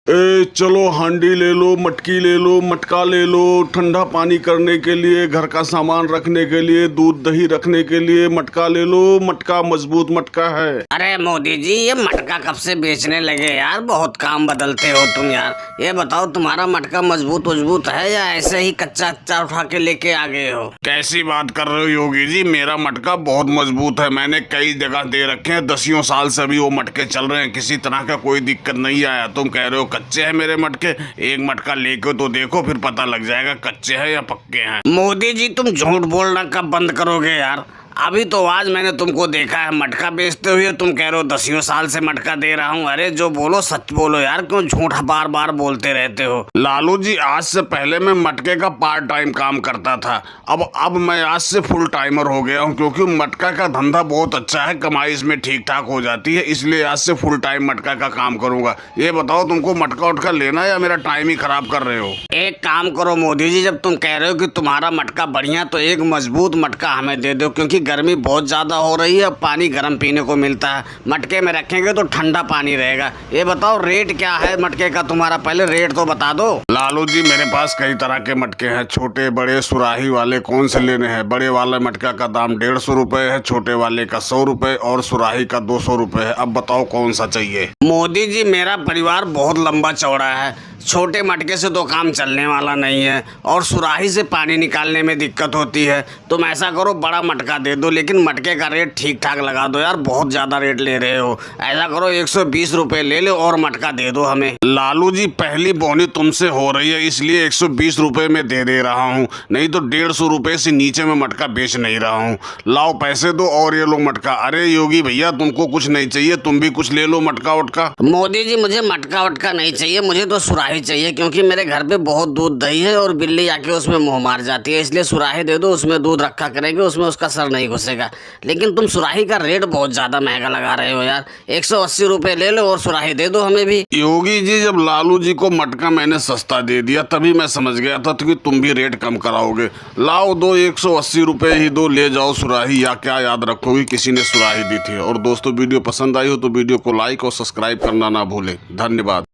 चलो हांडी ले लो, मटकी ले लो, मटका ले लो, ठंडा पानी करने के लिए, घर का सामान रखने के लिए, दूध दही रखने के लिए मटका ले लो। मटका मजबूत मटका है। अरे मोदी जी, ये मटका कब से बेचने लगे यार? बहुत काम बदलते हो तुम यार। ये बताओ, तुम्हारा मटका मजबूत है या ऐसे ही कच्चा कच्चा उठा के लेके आ गए हो? कैसी बात कर रहे हो योगी जी? मेरा मटका बहुत मजबूत है। मैंने कई जगह दे रखे हैं, दसियों साल से भी वो मटके चल रहे हैं, किसी तरह का कोई दिक्कत नहीं आया। तुम कह रहे हो कच्चे हैं मेरे मटके? एक मटका लेके तो देखो, फिर पता लग जाएगा कच्चे हैं या पक्के हैं। मोदी जी, तुम झूठ बोलना कब बंद करोगे यार? अभी तो आज मैंने तुमको देखा है मटका बेचते हुए। तुम कह रहे हो दसियों साल से मटका दे रहा हूँ। अरे जो बोलो सच बोलो यार, क्यों झूठ बार बार बोलते रहते हो? लालू जी, आज से पहले मैं मटके का पार्ट टाइम काम करता था। अब मैं आज से फुल टाइमर हो गया हूँ, क्योंकि मटका का धंधा बहुत अच्छा है, कमाई इसमें ठीक ठाक हो जाती है। इसलिए आज से फुल टाइम मटका का काम करूंगा। ये बताओ, तुमको मटका उटका लेना है या मेरा टाइम ही खराब कर रहे हो? एक काम करो मोदी जी, जब तुम कह रहे हो कि तुम्हारा मटका बढ़िया, तो एक मजबूत मटका हमें दे दो, क्योंकि गर्मी बहुत ज्यादा हो रही है। पानी गर्म पीने को मिलता है, मटके में रखेंगे तो ठंडा पानी रहेगा। ये बताओ रेट क्या है मटके का तुम्हारा? पहले रेट तो बता दो। लालू जी, मेरे पास कई तरह के मटके हैं, छोटे बड़े सुराही वाले। कौन से लेने हैं? बड़े वाले मटका का दाम 150 रुपए है, छोटे वाले का 100 रुपए और सुराही का 200 रुपए है। अब बताओ कौन सा चाहिए? मोदी जी, मेरा परिवार बहुत लंबा चौड़ा है, छोटे मटके से तो काम चलने वाला नहीं है, और सुराही से पानी निकालने में दिक्कत होती है। तुम ऐसा करो, बड़ा मटका दे दो, लेकिन मटके का रेट ठीक ठाक लगा दो यार, बहुत ज़्यादा रेट ले रहे हो। ऐसा करो 120 रुपये ले लो और मटका दे दो हमें। लालू जी, पहली बोनी तुमसे हो रही है, इसलिए 120 रुपये में दे रहा हूँ, नहीं तो 150 रुपये से नीचे में मटका बेच नहीं रहा हूँ। लाओ पैसे दो और ये लो मटका। अरे योगी भैया, तुमको कुछ नहीं चाहिए? तुम भी कुछ ले लो मटका वटका। मोदी जी, मुझे मटका वटका नहीं चाहिए, मुझे तो सुराही चाहिए, क्योंकि मेरे घर पे बहुत दूध दही है और बिल्ली आके उसमें मुंह मार जाती है। इसलिए सुराही दे दो, उसमें दूध रखा करेंगे, उसमें उसका सर नहीं घुसेगा। लेकिन तुम सुराही का रेट बहुत ज्यादा महंगा लगा रहे हो यार। 180 रुपये ले लो और सुराही दे दो हमें भी। योगी जी, जब लालू जी को मटका मैंने सस्ता दे दिया, तभी मैं समझ गया था कि तुम भी रेट कम कराओगे। लाओ दो, 180 रुपये ही दो, ले जाओ सुराही। या क्या याद रखोगी, किसी ने सुराही दी थी। और दोस्तों, वीडियो पसंद आई हो तो वीडियो को लाइक और सब्सक्राइब करना ना भूलें। धन्यवाद।